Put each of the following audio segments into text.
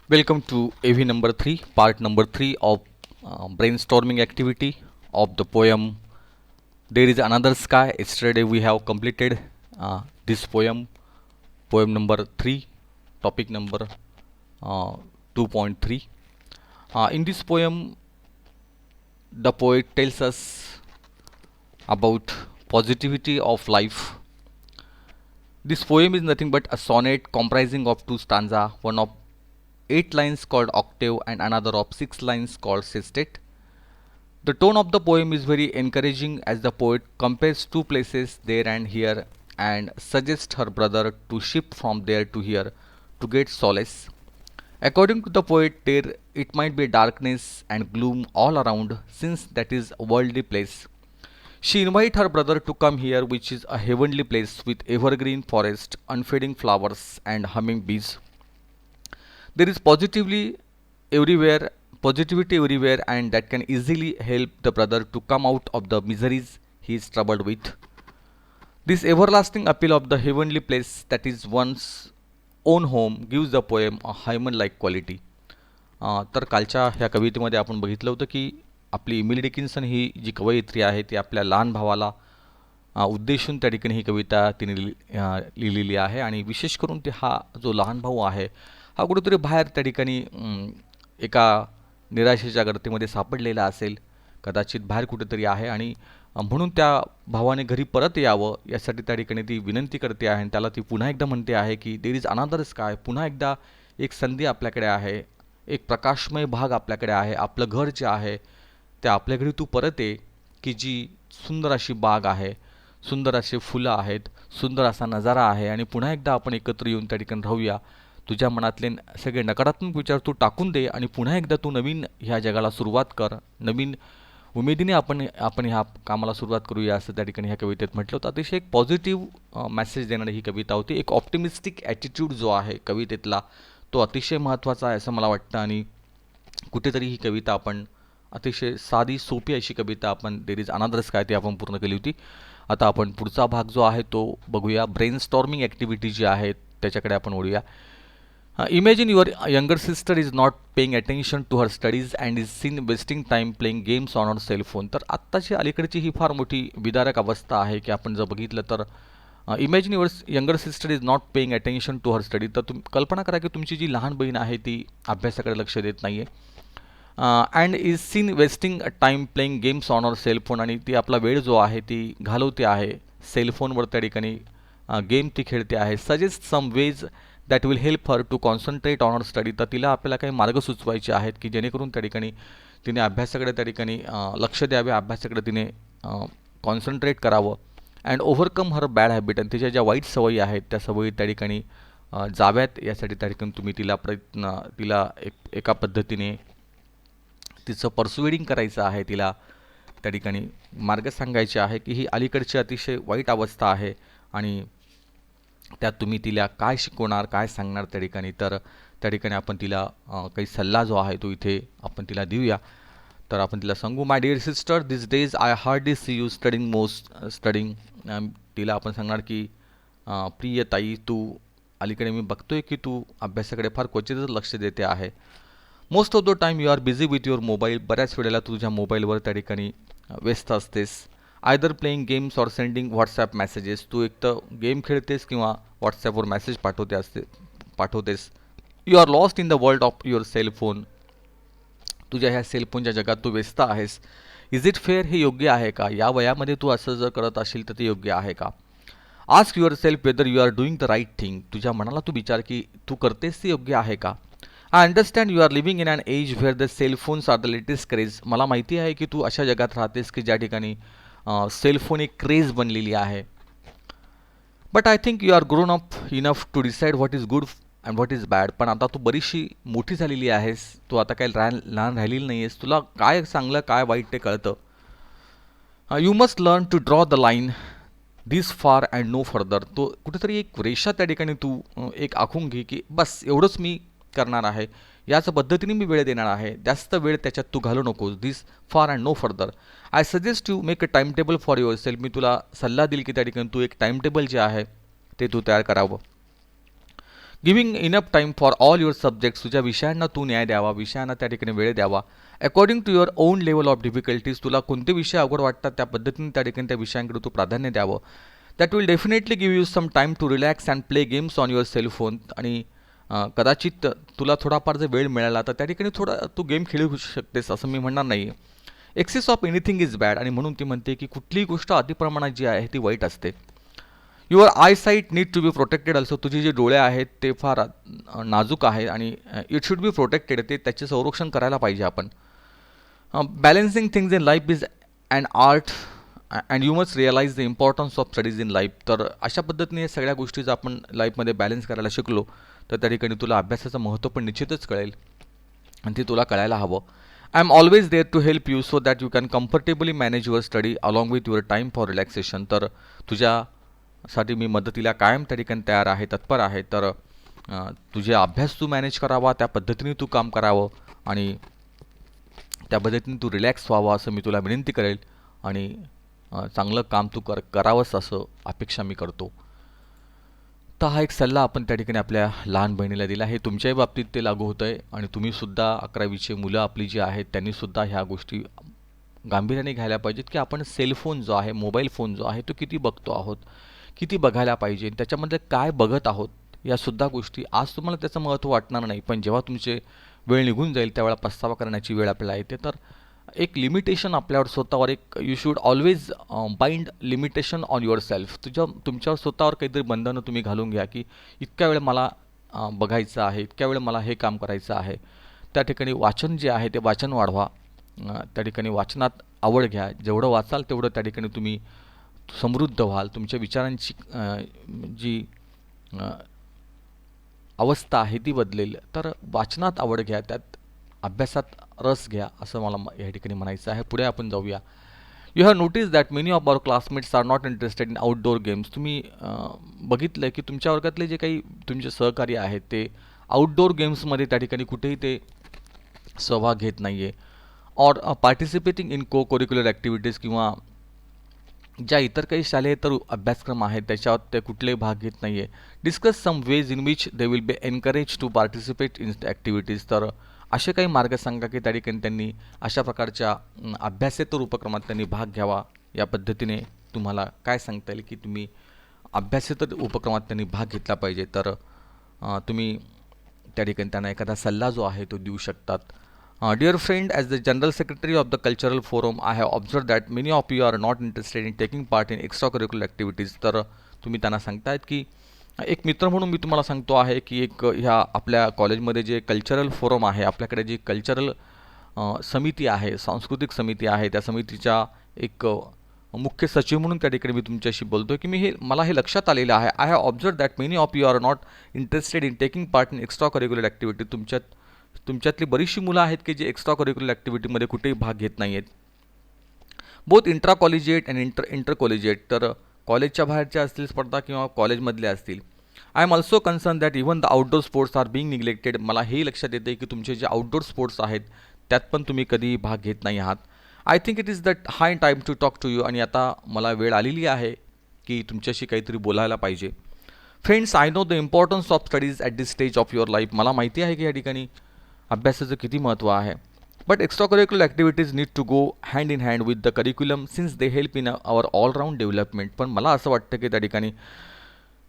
Welcome to AV number 3, part number 3 of brainstorming activity of the poem There is Another Sky. Yesterday we have completed this poem number 3, topic number 2.3. In this poem, the poet tells us about positivity of life. This poem is nothing but a sonnet comprising of two stanzas, one of 8 lines called octave and another of 6 lines called sestet. The tone of the poem is very encouraging as the poet compares two places there and here and suggests her brother to shift from there to here to get solace. According to the poet, there it might be darkness and gloom all around since that is a worldly place. She invites her brother to come here, which is a heavenly place with evergreen forest, unfading flowers, and humming bees. There is positivity everywhere, and that can easily help the brother to come out of the miseries he is troubled with. This everlasting appeal of the heavenly place that is one's own home gives the poem a hymen like quality. तर कालच्या ह्या कवितेमध्ये आपण बघितलं होतं की आपली इमिली Dickinson ही जी कवयित्री आहे ती आपल्या लहान भावाला उद्देशून त्या ठिकाणी ही कविता तिने लिहिलेली आहे आणि विशेष करून ते हा जो लहान भाऊ आहे हा कुठेतरी बाहेर त्या ठिकाणी एका निराशेच्या गर्तेमध्ये सापडलेला असेल, कदाचित बाहेर कुठेतरी आहे आणि म्हणून त्या भावाने घरी परत यावं यासाठी त्या ठिकाणी ती विनंती करते आहे आणि त्याला ती पुन्हा एकदा म्हणते आहे की देर इज अनादर स्काय, पुन्हा एकदा एक संधी आपल्याकडे आहे, एक प्रकाशमय भाग आपल्याकडे आहे, आपलं घर जे आहे त्या आपल्या घरी तू परत ये की जी सुंदर अशी बाग आहे, सुंदर असे फुलं आहेत, सुंदर असा नजारा आहे आणि पुन्हा एकदा आपण एकत्र येऊन त्या ठिकाणी राहूया. तुझ्या मनातले सगळे नकारात्मक विचार तू टाकून दे आणि पुन्हा एकदा तू नवीन ह्या जगाला सुरुवात कर, नवीन उमेदीने आपण आपण ह्या कामाला सुरुवात करूया असं त्या ठिकाणी ह्या कवितेत म्हटलं होतं. अतिशय एक पॉझिटिव्ह मेसेज देणारी ही कविता होती. एक ऑप्टिमिस्टिक ॲटिट्यूड जो आहे कवितेतला तो अतिशय महत्त्वाचा आहे असं मला वाटतं आणि कुठेतरी ही कविता आपण अतिशय साधी सोपी अशी कविता आपण देर इज अनादर स्काय ती आपण पूर्ण केली होती. आता आपण पुढचा भाग जो आहे तो बघूया. ब्रेनस्टॉर्मिंग ॲक्टिव्हिटी जी आहे त्याच्याकडे आपण वळूया. Imagine your younger sister is not paying attention to her studies and is seen wasting time playing games on her cell phone. तर आत्ताची अलीकडची ही फार मोठी विदारक अवस्था आहे की आपण जर बघितलं तर imagine your younger sister is not paying attention to her study. तर कल्पना करा की तुमची जी लहान बहीण आहे ती अभ्यासाकडे लक्ष देत नाही आहे and is seen wasting time playing games on her cellphone आणि ती आपला वेळ जो आहे ती घालवते आहे सेलफोनवर त्या ठिकाणी गेम ती खेळते आहे. Suggest some ways that will help her to concentrate on her study. तर तिला आपल्याला काही मार्ग सुचवायचे आहेत की जेणेकरून त्या ठिकाणी तिने अभ्यासाकडे त्या ठिकाणी लक्ष द्यावे, अभ्यासाकडे तिने कॉन्सन्ट्रेट करावं and overcome her bad habit. आणि तिच्या ज्या वाईट सवयी आहेत त्या सवयी त्या ठिकाणी जाव्यात यासाठी त्या ठिकाणी तुम्ही तिला एका पद्धतीने तिचं पर्सुएडिंग करायचं आहे, तिला त्या ठिकाणी मार्ग सांगायचे आहे की ही अलीकडची अतिशय वाईट अवस्था आहे आणि त्यात तुम्ही तिला काय शिकवणार, काय सांगणार त्या ठिकाणी. तर त्या ठिकाणी आपण तिला काही सल्ला जो आहे तो इथे आपण तिला देऊया. तर आपण तिला सांगू, my dear sister this days I hardly see you studying. तिला आपण सांगणार की प्रिय ताई, तू अलीकडे मी बघतोय की तू अभ्यासाकडे फार क्वचितच लक्ष देते आहे. Most of the time you are busy with your mobile. बऱ्याच वेळेला तुझ्या मोबाईलवर त्या ठिकाणी व्यस्त असतेस. Either playing games or sending WhatsApp messages. तू एक तर गेम खेळतेस किंवा व्हॉट्सॲपवर मेसेज पाठवतेस. You are lost in the world of your cellphone. तुझ्या ह्या सेलफोनच्या जगात तू व्यस्त आहेस. इज इट फेअर, हे योग्य आहे का? या वयामध्ये तू असं जर करत असेल तर ते योग्य आहे का? Ask yourself whether you are doing the right thing. तुझ्या मनाला तू विचार की तू करतेस ते योग्य आहे का? I understand you are living in an age where the cellphones are the latest craze. मला माहिती आहे की तू अशा जगात राहतेस की ज्या ठिकाणी सेलफोन एक क्रेज बनलेली आहे. But I think you are grown up enough to decide what is good and what is bad. पण आता तू बरीचशी मोठी झालेली आहेस, तू आता काही लहान राहिलेली नाही आहेस, तुला काय चांगलं काय वाईट ते कळतं. You must learn to draw the line this far and no further. तो कुठेतरी एक रेषा त्या ठिकाणी तू एक आखून घे की बस एवढंच मी करणार आहे, याच पद्धतीने मी वेळ देणार आहे, जास्त वेळ त्याच्यात तू घालू नकोस. This far and no further. I suggest you make a time table for yourself. मी तुला सल्ला देईल की त्या ठिकाणी तू एक टाईम टेबल जे आहे ते तू तयार करावं. Giving enough time for all your subjects, तुझ्या विषयांना तू न्याय द्यावा, विषयांना त्या ठिकाणी वेळ द्यावा. According to your own level of difficulties, तुला कोणते विषय अवघड वाटतात त्या पद्धतीने त्या ठिकाणी त्या विषयांकडे तू प्राधान्य द्यावं. That will definitely give you some time to relax and play games on your cellphone. आणि कदाचित तुला थोडाफार जर वेळ मिळाला तर त्या ठिकाणी थोडा तू गेम खेळू शकतेस, असं मी म्हणणार नाही. Excess of anything is bad, आणि म्हणून ती म्हणते की कुठलीही गोष्ट अतिप्रमाणात जी आहे ती वाईट असते. Your eyesight need to be protected also, तुझे जे डोळे आहेत ते फार नाजूक आहेत आणि इट शुड बी प्रोटेक्टेड, ते त्याचे संरक्षण करायला पाहिजे आपण. Balancing things in life is and art and you must realise the importance of studies in life. तर अशा पद्धतीने या सगळ्या गोष्टी जर आपण लाईफमध्ये बॅलन्स करायला शिकलो तर त्या ठिकाणी तुला अभ्यासाचं महत्त्व पण निश्चितच कळेल आणि ते तुला कळायला हवं. I am always there to help you so that you can comfortably manage your study along with your time for relaxation. तर तुझ्यासाठी मी मदतीला कायम त्या ठिकाणी तयार आहे, तत्पर आहे. तर तुझे अभ्यास तू मॅनेज करावा, त्या पद्धतीने तू काम करावं आणि त्या पद्धतीने तू रिलॅक्स व्हावं असं मी तुला विनंती करेल. आणि चांगलं काम तू करावंस असं अपेक्षा मी करतो. तर हा एक सल्ला आपण त्या ठिकाणी आपल्या लहान बहिणीला दिला. हे तुमच्याही बाबतीत ते लागू होतं आहे आणि तुम्हीसुद्धा 11वीचे मुलं आपली जी आहेत त्यांनीसुद्धा ह्या गोष्टी गांभीर्याने घ्यायला पाहिजेत की आपण सेलफोन जो आहे, मोबाईल फोन जो आहे तो किती बघतो आहोत, किती बघायला पाहिजे, त्याच्यामध्ये काय बघत आहोत, यासुद्धा गोष्टी आज तुम्हाला त्याचं महत्त्व वाटणार नाही, पण जेव्हा तुमचे वेळ निघून जाईल त्यावेळेला पस्तावा करण्याची वेळ आपल्याला येते. तर एक लिमिटेशन आपल्यावर स्वतःवर एक you should always bind limitation on your self. तुमच्यावर स्वतःवर काहीतरी बंधनं तुम्ही घालून घ्या की इतक्या वेळ मला बघायचं आहे, इतक्या वेळ मला हे काम करायचं आहे. त्या ठिकाणी वाचन जे आहे ते वाचन वाढवा. त्या ठिकाणी वाचनात आवड घ्या. जेवढं वाचाल तेवढं त्या ठिकाणी तुम्ही समृद्ध व्हाल. तुमच्या विचारांची जी अवस्था आहे ती बदलेल. तर वाचनात आवड घ्या, त्यात अभ्यासात रस घ्या असं मला या ठिकाणी म्हणायचं आहे. पुढे आपण जाऊया. You have notice that many of our classmates are not interested in outdoor games. तुम्ही बघितलं की तुमच्या वर्गातले जे काही तुमचे सहकारी आहेत ते आउटडोर गेम्समध्ये त्या ठिकाणी कुठेही ते सहभाग घेत नाही आहे. ऑर पार्टिसिपेटिंग इन को करिक्युलर ॲक्टिव्हिटीज, किंवा ज्या इतर काही शालेयतर अभ्यासक्रम आहेत त्याच्यावर ते कुठलेही भाग घेत नाही आहे. Discuss some ways in which they will be encourage to participate in activities. तर असे काही मार्ग सांगा की त्या ठिकाणी त्यांनी अशा प्रकारच्या अभ्यासेतर उपक्रमात त्यांनी भाग घ्यावा. या पद्धतीने तुम्हाला काय सांगता येईल की तुम्ही अभ्यासेतर उपक्रमात त्यांनी भाग घेतला पाहिजे. तर तुम्ही त्या ठिकाणी त्यांना एखादा सल्ला जो आहे तो देऊ शकतात. Dear friend, as the general secretary of the cultural forum I have observe that many of you are not interested in taking part in extra curricular activities. तर तुम्ही त्यांना सांगतायत की एक मित्र म्हणून मी तुम्हाला सांगतो आहे की एक ह्या आपल्या कॉलेजमध्ये जे कल्चरल फोरम आहे, आपल्याकडे जी कल्चरल समिती आहे, सांस्कृतिक समिती आहे, त्या समितीच्या एक मुख्य सचिव म्हणून त्या ठिकाणी मी तुमच्याशी बोलतो की मला हे लक्षात आलेलं आहे. I have observe that many of you are not interested in taking part in extra curricular activity. तुमच्यातली बरीचशी मुलं आहेत की जे एक्स्ट्रा करिक्युलर ॲक्टिव्हिटीमध्ये कुठेही भाग घेत नाही आहेत. Both intra collegiate and inter collegiate. तर कॉलेजच्या बाहेरच्या असतील स्पर्धा किंवा कॉलेजमधल्या असतील. I am also concern that even the outdoor sports are being neglected. मला हेही लक्षात येते की तुमचे जे आउटडोर स्पोर्ट्स आहेत त्यात पण तुम्ही कधीही भाग घेत नाही आहात. I think it is the high time to talk to you. आणि आता मला वेळ आलेली आहे की तुमच्याशी काहीतरी बोलायला पाहिजे. Friends, I know the importance of studies at this stage of your life. मला माहिती आहे की या ठिकाणी अभ्यासाचं किती महत्त्व आहे. But extra curricular activities need to go hand in hand with the curriculum since they help in our allround development. पण मला असं वाटतं की त्या ठिकाणी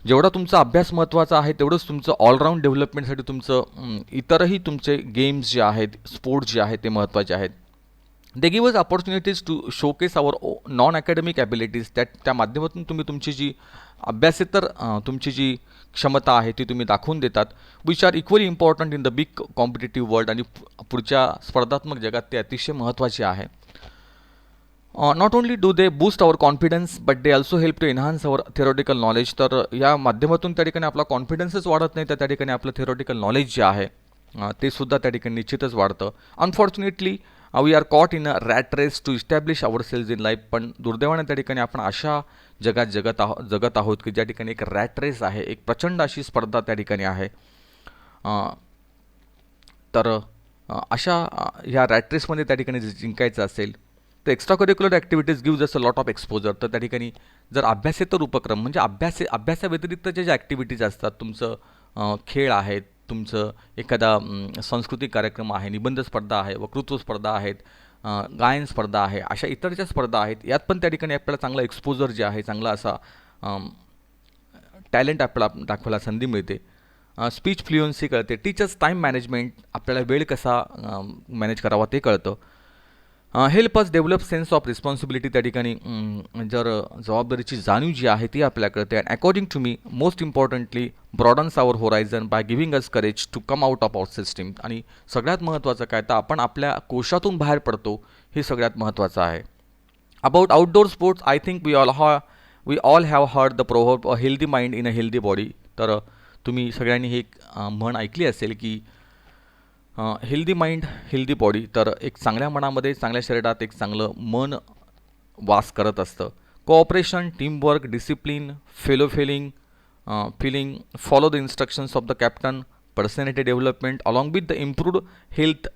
जेवढा तुमचा अभ्यास महत्त्वाचा आहे तेवढंच तुमचं ऑलराऊंड डेव्हलपमेंटसाठी तुमचं इतरही तुमचे गेम्स जे आहेत, स्पोर्ट्स जे आहेत ते महत्त्वाचे आहेत. They give us opportunities to showcase our non academic abilities. त्या माध्यमातून तुम्ही तुमची जी अभ्यासेतर तुमची जी क्षमता आहे ती तुम्ही दाखवून देतात. Which are equally important in the big competitive world. आणि पुढच्या स्पर्धात्मक जगात ते अतिशय महत्त्वाचे आहे. Not only do they boost our confidence but they also help to enhance our theoretical knowledge. तर या माध्यमातून त्या ठिकाणी आपला कॉन्फिडन्सच वाढत नाही तर त्या ठिकाणी आपलं थेरोटिकल नॉलेज जे आहे ते सुद्धा त्या ठिकाणी निश्चितच वाढतं. Unfortunately we are caught in a rat race to establish our selves in life. पण दुर्दैवाने त्या ठिकाणी आपण अशा जगात जगत आहोत की ज्या ठिकाणी एक रॅट रेस आहे, एक प्रचंड अशी स्पर्धा त्या ठिकाणी आहे. तर अशा ह्या रॅट रेसमध्ये त्या ठिकाणी जिंकायचं असेल तर extra curricular activities gives us a lot of exposure. तर त्या ठिकाणी जर अभ्यासेतर उपक्रम म्हणजे अभ्यासाव्यतिरिक्त ज्या ॲक्टिव्हिटीज असतात, तुमचं खेळ आहेत, तुमचं एखादा सांस्कृतिक कार्यक्रम आहे, निबंध स्पर्धा आहे, वक्तृत्व स्पर्धा आहेत, गायन स्पर्धा आहे, अशा इतर ज्या स्पर्धा आहेत यात पण त्या ठिकाणी आपल्याला चांगला एक्सपोजर जे आहे, चांगला असा टॅलेंट आपल्याला दाखवायला संधी मिळते. स्पीच फ्लुएन्सी कळते, टीचर्स टाईम मॅनेजमेंट, आपल्याला वेळ कसा मॅनेज करावा ते कळतं. Help us develop sense of responsibility, त्या ठिकाणी जर जबाबदारीची जाणीव जी आहे ती आपल्याला कळते. And according to me most importantly broadens our horizon by giving us courage to come out of our system. आणि सगळ्यात महत्त्वाचं काय तर आपण आपल्या कोशातून बाहेर पडतो, हे सगळ्यात महत्त्वाचं आहे. About outdoor sports, I think we all have heard the proverb a healthy mind in a healthy body. तर तुम्ही सगळ्यांनी ही एक म्हण ऐकली असेल की हेल्दी माइंड हेल्दी बॉडी. तर एक चांगल्या मनामध्ये, चांगल्या शरीरात एक चांगलं मन वास करत असतं. Cooperation, teamwork, discipline, feeling, follow the instructions of the captain, personality development along with the improved health.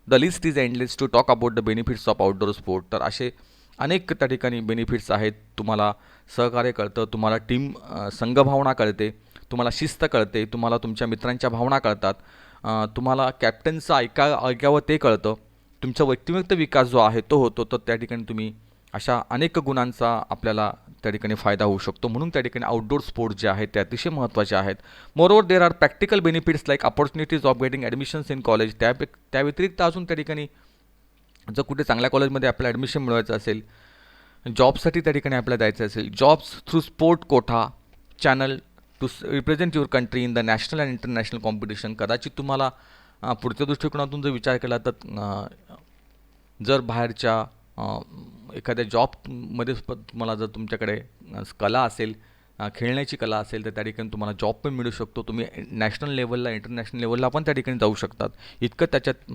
The list is endless to talk about the benefits of outdoor sport. तर असे अनेक त्या ठिकाणी बेनिफिट्स आहेत. तुम्हाला सहकार्य कळतं, तुम्हाला टीम संघभावना कळते, तुम्हाला शिस्त कळते, तुम्हाला तुमच्या मित्रांच्या भावना कळतात, तुम्हाला कॅप्टनचं ऐकावं ते कळतं, तुमचा व्यक्तिगत विकास जो आहे तो होतो. तर त्या ठिकाणी तुम्ही अशा अनेक गुणांचा आपल्याला त्या ठिकाणी फायदा होऊ शकतो. म्हणून त्या ठिकाणी आउटडोर स्पोर्ट्स जे आहेत ते अतिशय महत्त्वाचे आहेत. Moreover there are practical benefits like opportunities of getting admissions in college. त्या व्यतिरिक्त अजून त्या ठिकाणी जर कुठे चांगल्या कॉलेजमध्ये आपल्याला ॲडमिशन मिळवायचं असेल, जॉबसाठी त्या ठिकाणी आपल्याला जायचं असेल, jobs through sport quota channel to represent your country in the national and international competition. कदाचित तुम्हाला पुढच्या दृष्टिकोनातून जर विचार केला तर जर बाहेरच्या एखाद्या जॉबमध्ये तुम्हाला जर तुमच्याकडे कला असेल, खेळण्याची कला असेल, तर त्या ठिकाणी तुम्हाला जॉब पण मिळू शकतो. तुम्ही नॅशनल लेवलला, इंटरनॅशनल लेवलला पण त्या ठिकाणी जाऊ शकतात. इतकं त्याच्यात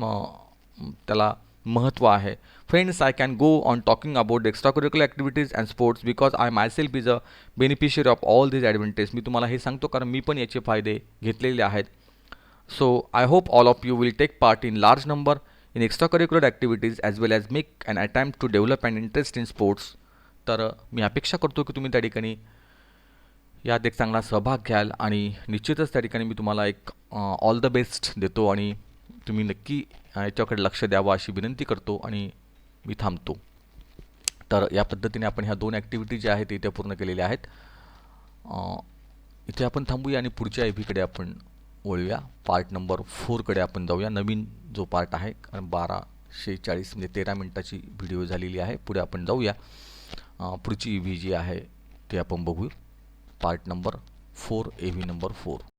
त्याला महत्त्व आहे. Friends, I can go on talking about the extra curricular activities and sports because I myself is a beneficiary of all these advantage. मी तुम्हाला हे सांगतो कारण मी पण याचे फायदे घेतलेले आहेत. So I hope all of you will take part in large number in extracurricular activities as well as make an attempt to develop an interest in sports. तर मी अपेक्षा करतो की तुम्ही त्या ठिकाणी यात एक चांगला सहभाग घ्याल आणि निश्चितच त्या ठिकाणी मी तुम्हाला एक ऑल द बेस्ट देतो आणि तुम्ही नक्की याच्याकडे लक्ष द्यावं अशी विनंती करतो आणि मी थांबतो. तर या पद्धतीने आपण ह्या 2 ॲक्टिव्हिटी ज्या आहेत इथे पूर्ण केलेल्या आहेत. इथे आपण थांबूया आणि पुढच्या एपीकडे आपण वळूया. पार्ट नंबर 4कडे आपण जाऊया. नवीन जो पार्ट आहे, कारण 12:40 म्हणजे 13 मिनिटाची व्हिडिओ झालेली आहे. पुढे आपण जाऊया. पुढची EV जी आहे ते आपण बघू. Part number 4, EV number 4.